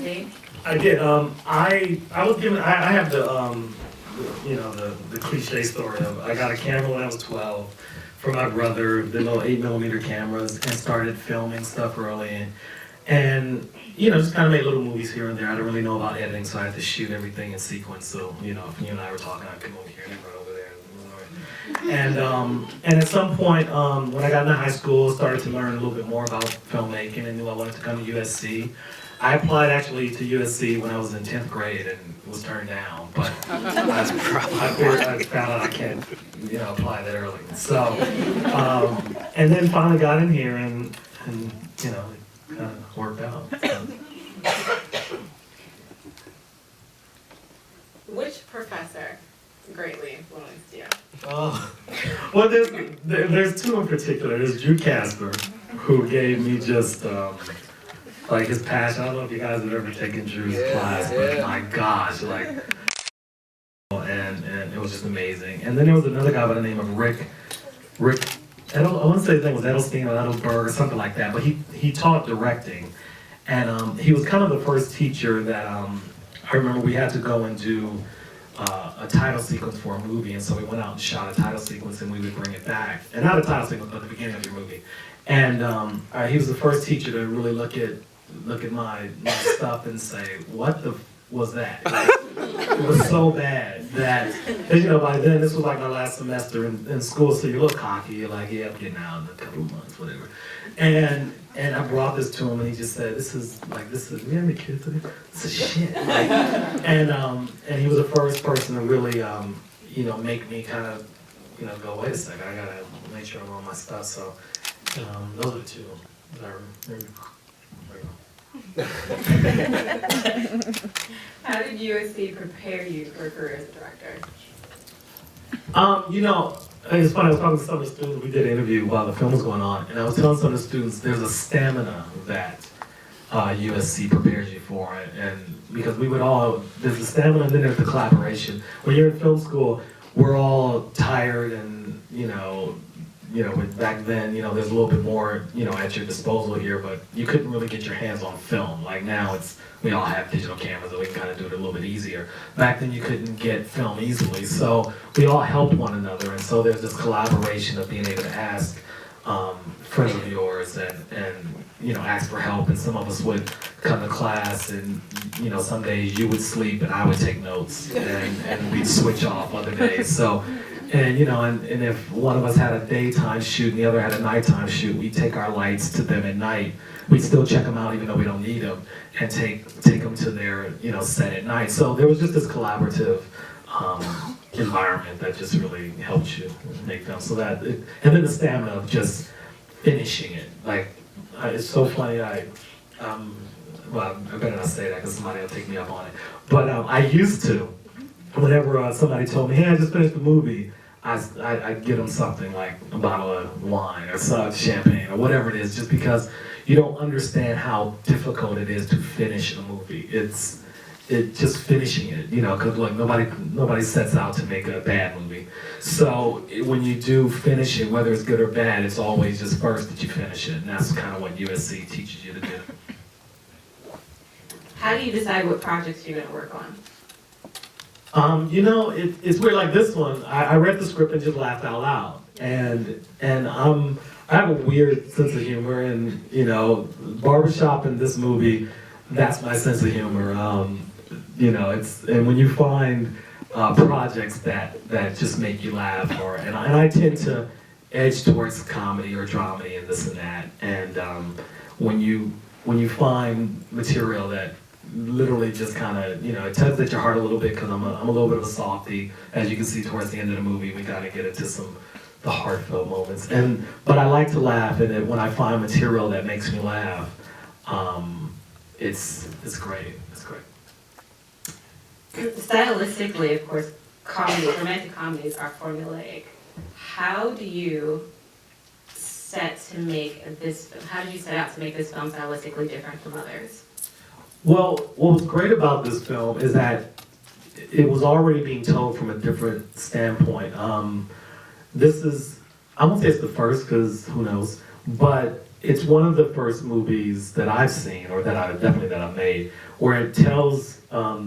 USC? I did. I was given. I have the the cliche story of I got a camera when I was 12 from my brother, the little 8mm cameras, and started filming stuff early, and just kind of made little movies here and there. I didn't really know about editing, so I had to shoot everything in sequence. So if you and I were talking, I'd come over here and then run over there. And at some point, when I got into high school, started to learn a little bit more about filmmaking and knew I wanted to come to USC. I applied actually to USC when I was in 10th grade and was turned down, but I found out I can't, apply that early. So, and then finally got in here and it kind of worked out. So. Which professor greatly influenced you? Well, there's two in particular. There's Drew Casper, who gave me just like his passion. I don't know if you guys have ever taken Drew's class, but my gosh, and it was just amazing. And then there was another guy by the name of Rick. I want to say his name was Edelstein or Edelberg or something like that, but he taught directing, and he was kind of the first teacher that I remember we had to go and do a title sequence for a movie, and so we went out and shot a title sequence, and we would bring it back, and not a title sequence, but the beginning of your movie. And he was the first teacher to really look at my stuff and say, what the was that? It was so bad that, by then this was like my last semester in school, so you're a little cocky. You're like, yeah, I'm getting out in a couple of months, whatever. And I brought this to him, and he just said, this is, we have any kids today? This is shit. And he was the first person to really, make me kind of, go, wait a second, I gotta make sure I'm on my stuff. So those are the two that I remember. How did USC prepare you for a career as a director? It's funny, I was talking to some of the students, we did an interview while the film was going on, and I was telling some of the students there's a stamina that USC prepares you for, and because there's the stamina and then there's the collaboration. When you're in film school, we're all tired and, back then, there's a little bit more, at your disposal here, but you couldn't really get your hands on film. Like now, we all have digital cameras and we can kind of do it a little bit easier. Back then, you couldn't get film easily, so we all helped one another, and so there's this collaboration of being able to ask friends of yours and ask for help, and some of us would come to class and, some days you would sleep and I would take notes, and we'd switch off other days. So. And and if one of us had a daytime shoot and the other had a nighttime shoot, we'd take our lights to them at night. We'd still check them out even though we don't need them, and take them to their set at night. So there was just this collaborative environment that just really helped you make film. So and then the stamina of just finishing it. It's so funny. I better not say that because somebody will take me up on it. But I used to. Whenever somebody told me, hey, I just finished the movie, I'd give them something like a bottle of wine or some champagne or whatever it is, just because you don't understand how difficult it is to finish a movie. It's just finishing it, because nobody sets out to make a bad movie. So when you do finish it, whether it's good or bad, it's always just first that you finish it, and that's kind of what USC teaches you to do. How do you decide what projects you're going to work on? It's weird. Like this one, I read the script and just laughed out loud, and I have a weird sense of humor, and barbershop in this movie, that's my sense of humor. And when you find projects that just make you laugh, and I tend to edge towards comedy or dramedy and this and that, and when you find material that literally just kind of, it tugs at your heart a little bit, because I'm a little bit of a softie. As you can see towards the end of the movie, we kind of get into the heartfelt moments. But I like to laugh, and when I find material that makes me laugh, it's great. It's great. Stylistically, of course, romantic comedies are formulaic. How do you set how did you set out to make this film stylistically different from others? Well, what was great about this film is that it was already being told from a different standpoint. This is, I won't say it's the first, because who knows, but it's one of the first movies that I've seen, or that I've made, where it tells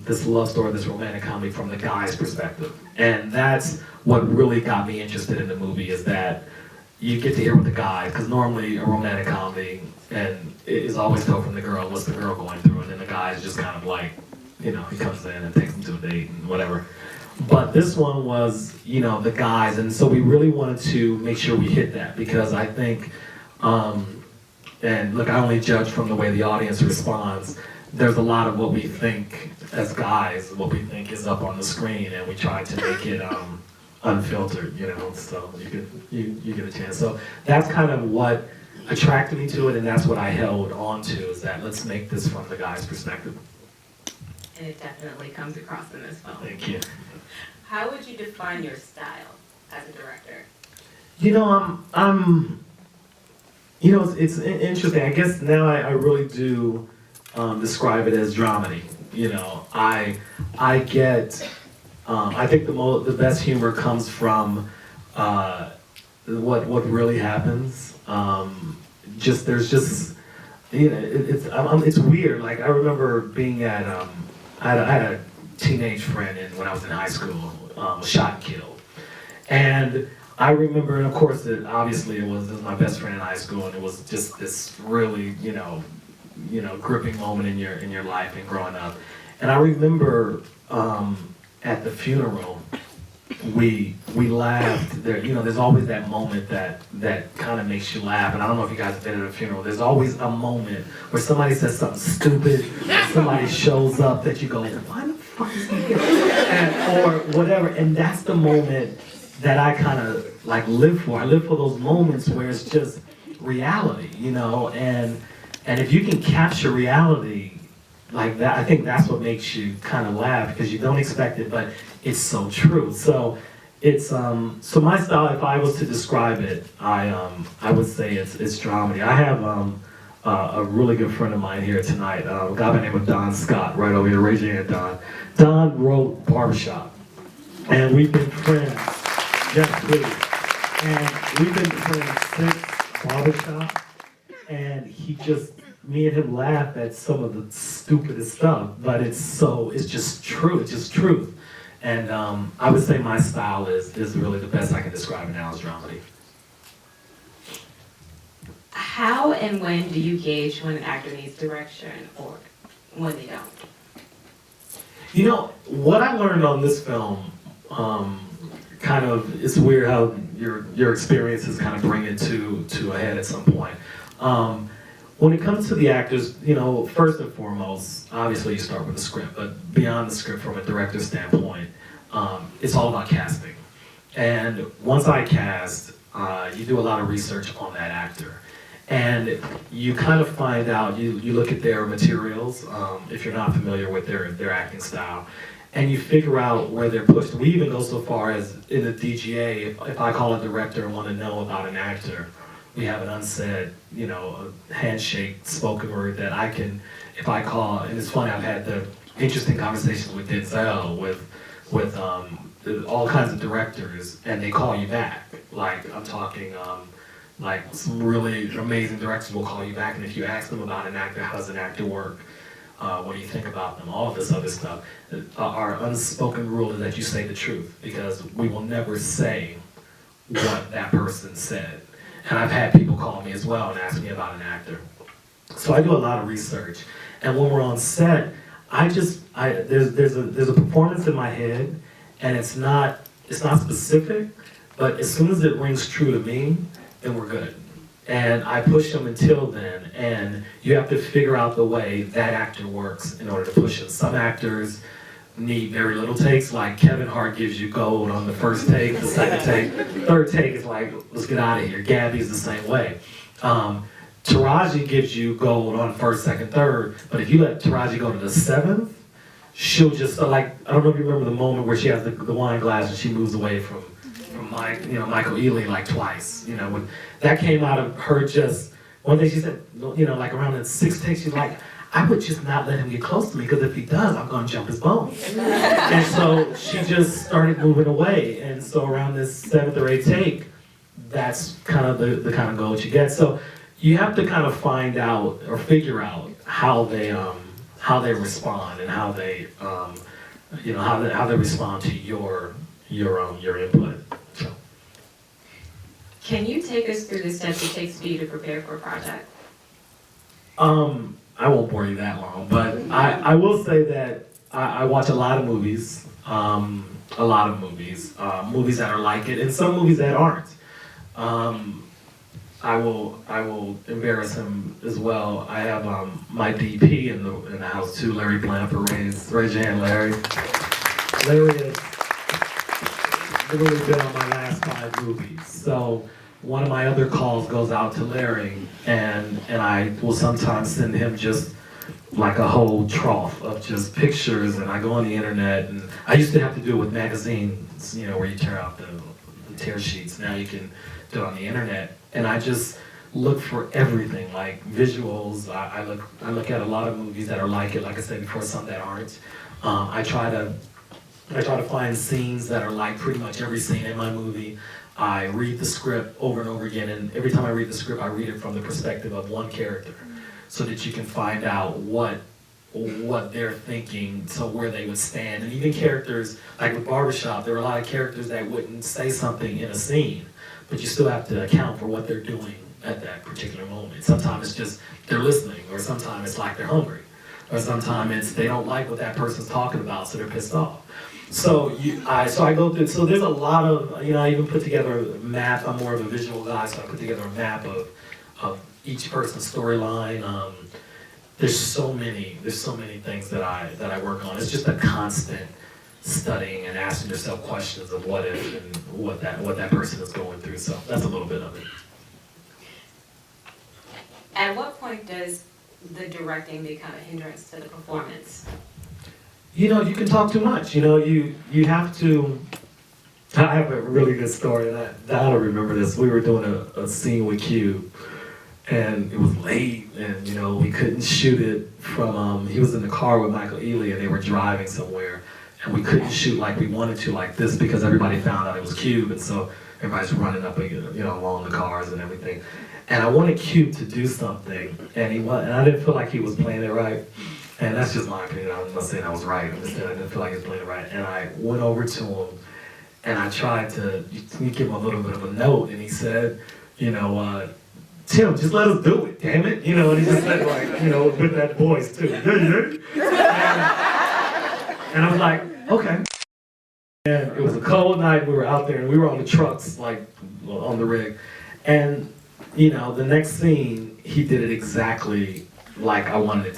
this love story, this romantic comedy from the guy's perspective. And that's what really got me interested in the movie, is that you get to hear what the guy, because normally a romantic comedy and it is always told from the girl, what's the girl going through, and then the guy is just kind of like, he comes in and takes them to a date and whatever. But this one was, the guys, and so we really wanted to make sure we hit that, because I think, and look, I only judge from the way the audience responds. There's a lot of what we think as guys, what we think is up on the screen, and we try to make it unfiltered, so you get a chance. So that's kind of what attracted me to it, and that's what I held on to, is that let's make this from the guy's perspective. And it definitely comes across in this film. Thank you. How would you define your style as a director? It's interesting. I guess now I really do describe it as dramedy. I get, I think the best humor comes from what really happens. It's weird. Like, I remember being at, I had a teenage friend when I was in high school, was shot and killed. And I remember, and of course, obviously it was my best friend in high school, and it was just this really, gripping moment in your life and growing up. And I remember at the funeral, we laughed. There's always that moment that kind of makes you laugh. And I don't know if you guys have been at a funeral. There's always a moment where somebody says something stupid, or somebody shows up that you go, why the fuck is he here? Or whatever. And that's the moment that I kind of like live for. I live for those moments where it's just reality, and if you can capture reality like that, I think that's what makes you kind of laugh, because you don't expect it, but it's so true. So it's so my style, if I was to describe it, I would say it's dramedy. I have a really good friend of mine here tonight, a guy by the name of Don Scott, right over here. Raise your hand, Don. Don wrote Barbershop, and we've been friends. Yes, please. And we've been friends since Barbershop, and me and him laugh at some of the stupidest stuff, but it's just true. It's just truth. And I would say my style is really the best I can describe it now as dramedy. How and when do you gauge when an actor needs direction or when they don't? What I learned on this film, kind of, it's weird how your experiences kind of bring it to a head at some point. When it comes to the actors, first and foremost, obviously you start with the script, but beyond the script from a director's standpoint, it's all about casting. And once I cast, you do a lot of research on that actor. And you kind of find out, you look at their materials, if you're not familiar with their acting style, and you figure out where they're pushed. We even go so far as in the DGA, if I call a director and want to know about an actor, we have an unsaid, a handshake, spoken word that I can, if I call, and it's funny, I've had the interesting conversations with Denzel, with all kinds of directors, and they call you back. Like, I'm talking, like some really amazing directors will call you back, and if you ask them about an actor, how does an actor work? What do you think about them? All of this other stuff. Our unspoken rule is that you say the truth, because we will never say what that person said. And I've had people call me as well and ask me about an actor. So I do a lot of research. And when we're on set, there's a performance in my head, and it's not specific, but as soon as it rings true to me, then we're good. And I push them until then, and you have to figure out the way that actor works in order to push them. Some actors need very little takes, like Kevin Hart gives you gold on the first take, the second take, third take is like, let's get out of here. Gabby's the same way. Taraji gives you gold on first, second, third, but if you let Taraji go to the seventh, she'll just, I don't know if you remember the moment where she has the wine glass and she moves away from Michael Ealy like twice. When that came out of her just, one day she said, like around the sixth take, she's like, I would just not let him get close to me, because if he does, I'm gonna jump his bones. And so she just started moving away. And so around this seventh or eighth take, that's kind of the kind of gold you get. So you have to kind of find out or figure out how they respond and how they how they respond to your input. So. Can you take us through the steps it takes for you to prepare for a project? I won't bore you that long, but I will say that I watch a lot of movies, movies that are like it, and some movies that aren't. I will embarrass him as well. I have my DP in the house too, Larry Blanford. Raise your hand, Larry. Larry has literally been on my last 5 movies. So one of my other calls goes out to Larry, and I will sometimes send him just like a whole trough of just pictures, and I go on the internet, and I used to have to do it with magazines, where you tear out the tear sheets. Now you can do it on the internet, and I just look for everything, like visuals. I look at a lot of movies that are like it, like I said before, some that aren't. I try to find scenes that are like pretty much every scene in my movie. I read the script over and over again, and every time I read the script, I read it from the perspective of one character, so that you can find out what they're thinking, so where they would stand. And even characters, like with Barbershop, there are a lot of characters that wouldn't say something in a scene, but you still have to account for what they're doing at that particular moment. Sometimes it's just they're listening, or sometimes it's like they're hungry, or sometimes it's they don't like what that person's talking about, so they're pissed off. So I go through. So there's a lot of I even put together a map. I'm more of a visual guy, so I put together a map of each person's storyline. There's so many things that I work on. It's just a constant studying and asking yourself questions of what if and what that person is going through. So that's a little bit of it. At what point does the directing become a hindrance to the performance? You can talk too much. You have to. I have a really good story, and I don't remember this. We were doing a scene with Q, and it was late, and we couldn't shoot it from. He was in the car with Michael Ealy, and they were driving somewhere, and we couldn't shoot like we wanted to, like this, because everybody found out it was Cube, and so everybody's running up, along the cars and everything. And I wanted Cube to do something, and I didn't feel like he was playing it right. And that's just my opinion. I'm not saying I was right. I'm just saying I didn't feel like he was playing it right. And I went over to him, and I tried to give him a little bit of a note, and he said, Tim, just let us do it, damn it. And he just said, with that voice too. And I was like, okay. And it was a cold night. We were out there, and we were on the trucks, like on the rig. And the next scene, he did it exactly like I wanted it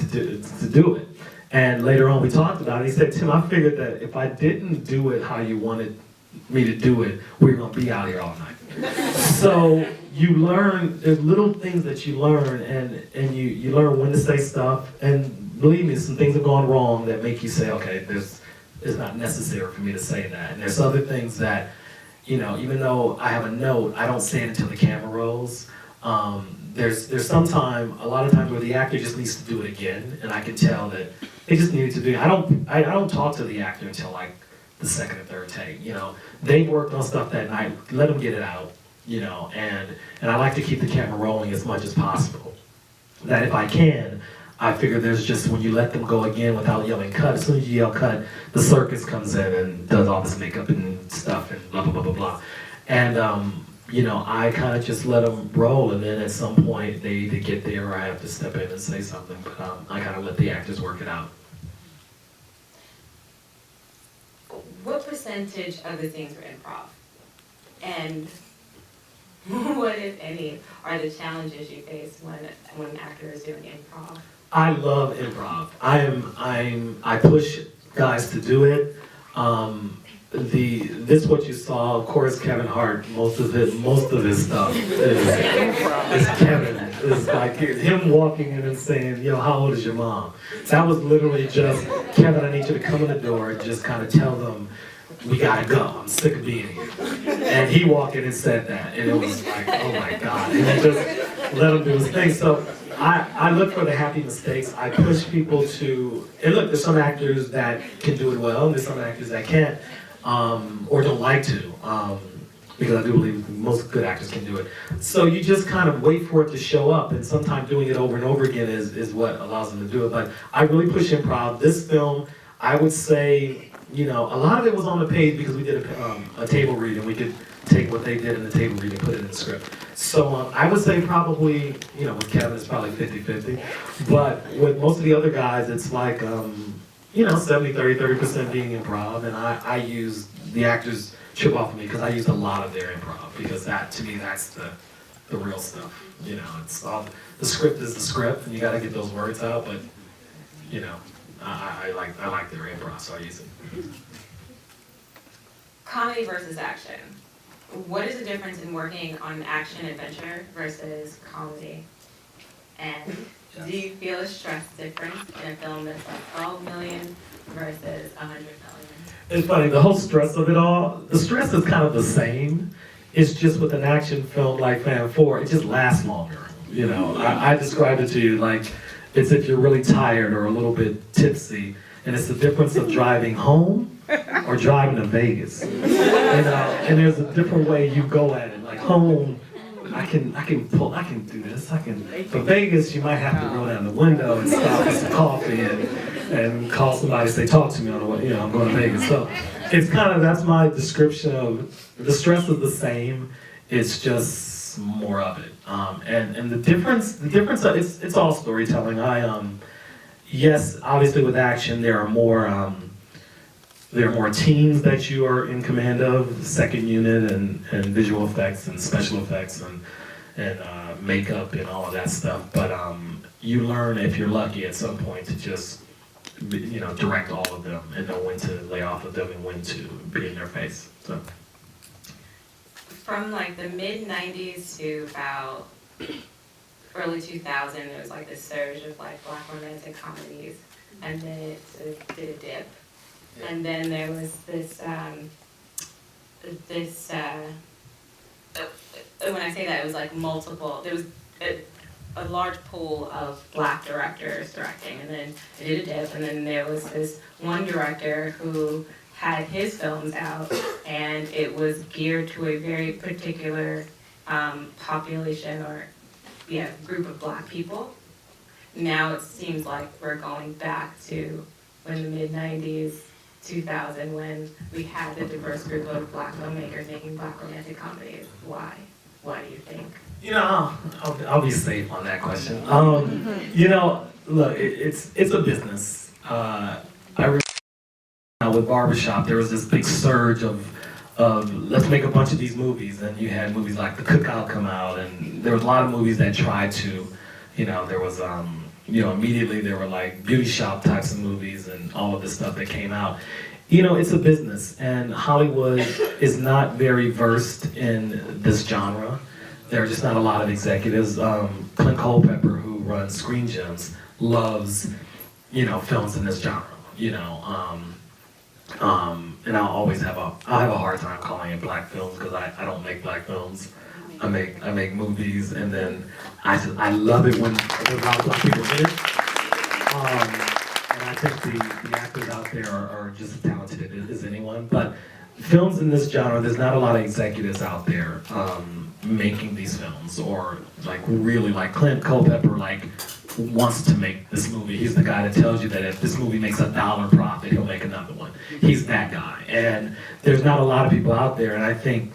to do it. And later on, we talked about it. He said, Tim, I figured that if I didn't do it how you wanted me to do it, we were gonna be out here all night. So you learn, there's little things that you learn, and you learn when to say stuff. And believe me, some things have gone wrong that make you say, okay, it's not necessary for me to say that. And there's other things that, even though I have a note, I don't say it until the camera rolls. There's a lot of times where the actor just needs to do it again, and I can tell that they just needed to do it. I don't talk to the actor until like the second or third take. They've worked on stuff that night. Let them get it out. And I like to keep the camera rolling as much as possible. That if I can, I figure there's just when you let them go again without yelling cut. As soon as you yell cut, the circus comes in and does all this makeup and stuff and blah blah blah blah blah. And I kind of just let them roll, and then at some point they either get there or I have to step in and say something, but I kind of let the actors work it out. What percentage of the scenes were improv? And what, if any, are the challenges you face when an actor is doing improv? I love improv. I push guys to do it. This what you saw, of course, Kevin Hart, most of his stuff is Kevin. It's like him walking in and saying, how old is your mom? That was literally just, Kevin, I need you to come in the door and just kind of tell them, we gotta go, I'm sick of being here. And he walked in and said that, and it was like, oh my God. And I just let him do his thing. So I look for the happy mistakes. I push people to, and look, there's some actors that can do it well, and there's some actors that can't. Or don't like to. because I do believe most good actors can do it. So you just kind of wait for it to show up, and sometimes doing it over and over again is what allows them to do it. But I really push improv. This film, I would say, a lot of it was on the page because we did a table read, and we could take what they did in the table read and put it in the script. So I would say probably, with Kevin it's probably 50-50, but with most of the other guys it's like, 70-30% being improv, and I use the actors chip off of me because I used a lot of their improv, because that, to me, that's the real stuff. It's all, the script is the script, and you got to get those words out, but, I like their improv, so I use it. Comedy versus action. What is the difference in working on action adventure versus comedy? And do you feel a stress difference in a film that's like 12 million versus 100 million? It's funny, the whole stress of it all, the stress is kind of the same. It's just with an action film like Fan 4, it just lasts longer. I described it to you like it's if you're really tired or a little bit tipsy, and it's the difference of driving home or driving to Vegas. And there's a different way you go at it. Like home, I can do this. For Vegas, you might have to roll down the window and stop for some coffee and call somebody and say, talk to me on the way, I'm going to Vegas. So it's that's my description of, the stress is the same, it's just more of it. And the difference, it's all storytelling. Yes, obviously with action, there are more teams that you are in command of, second unit and visual effects and special effects and makeup and all of that stuff. But you learn, if you're lucky at some point, to just direct all of them and know when to lay off of them and when to be in their face. So from like the mid 90s to about early 2000, there was like this surge of like Black romantic comedies, and then it sort of did a dip. And then there was this, when I say that, it was like multiple, there was a large pool of Black directors directing, and then it did a dip, and then there was this one director who had his films out, and it was geared to a very particular population or, group of Black people. Now it seems like we're going back to when the mid-90s, 2000, when we had a diverse group of Black filmmakers making Black romantic comedies. Why? Why do you think? I'll be safe on that question. Look, it's a business. I remember with Barbershop, there was this big surge of let's make a bunch of these movies, and you had movies like The Cookout come out, and there was a lot of movies that tried to, there was immediately there were like beauty shop types of movies and all of this stuff that came out. It's a business, and Hollywood is not very versed in this genre. There are just not a lot of executives. Clint Culpepper, who runs Screen Gems, loves, films in this genre. And I'll have a hard time calling it Black films because I don't make Black films. I make movies, and then I love it when there's a lot of Black people in it. And I think the actors out there are just as talented as anyone. But films in this genre, there's not a lot of executives out there making these films, or really Clint Culpepper wants to make this movie. He's the guy that tells you that if this movie makes $1 profit, he'll make another one. He's that guy. And there's not a lot of people out there, and I think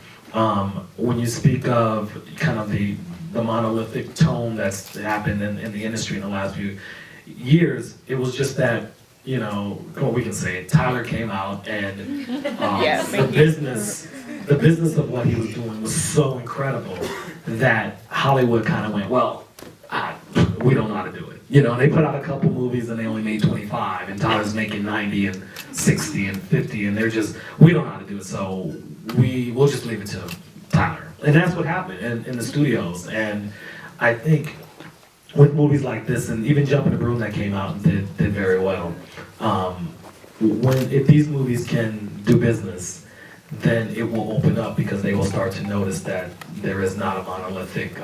when you speak of kind of the monolithic tone that's happened in the industry in the last few years, it was just that, we can say it, Tyler came out, and the business of what he was doing was so incredible that Hollywood kind of went, well, we don't know how to do it. They put out a couple movies and they only made 25, and Tyler's making 90 and 60 and 50, and we don't know how to do it, so we'll just leave it to Tyler. And that's what happened in the studios. And I think with movies like this, and even Jumping the Broom that came out and did very well, if these movies can do business, then it will open up, because they will start to notice that there is not a monolithic,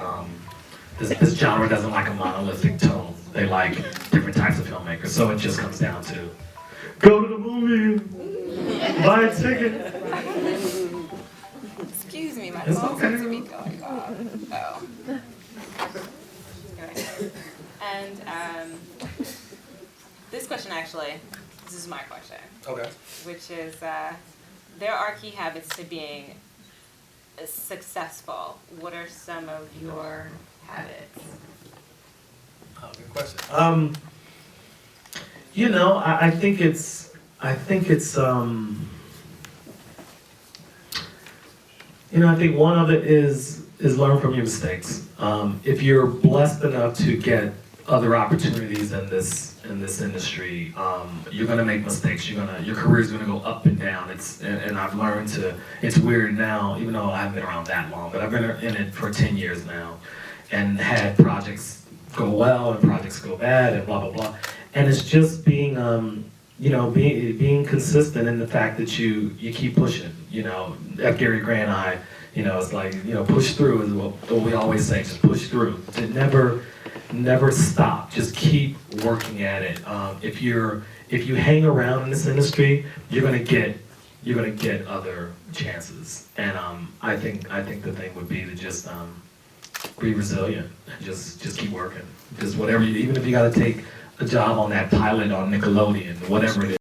this genre doesn't like a monolithic tone. They like different types of filmmakers. So it just comes down to go to the movie, buy a ticket. Excuse me, My It's phone okay. seems to be going off. Oh. Okay. And this question actually, this is my question, Okay. which is there are key habits to being successful. What are some of your habits? Oh, good question. You know, I think it's, you know, I think one of it is learn from your mistakes. If you're blessed enough to get other opportunities in this industry, you're gonna make mistakes. Your career's gonna go up and down. And I've learned to. It's weird now, even though I haven't been around that long, but I've been in it for 10 years now, and had projects go well and projects go bad and blah blah blah. And it's just being, you know, being consistent in the fact that you keep pushing. You know, F. Gary Gray and I, you know, it's like, you know, push through is what we always say. Just push through. To never stop. Just keep working at it. If you hang around in this industry, you're gonna get other chances. And I think the thing would be to just be resilient and just keep working. Just whatever, even if you got to take a job on that pilot on Nickelodeon, whatever it is.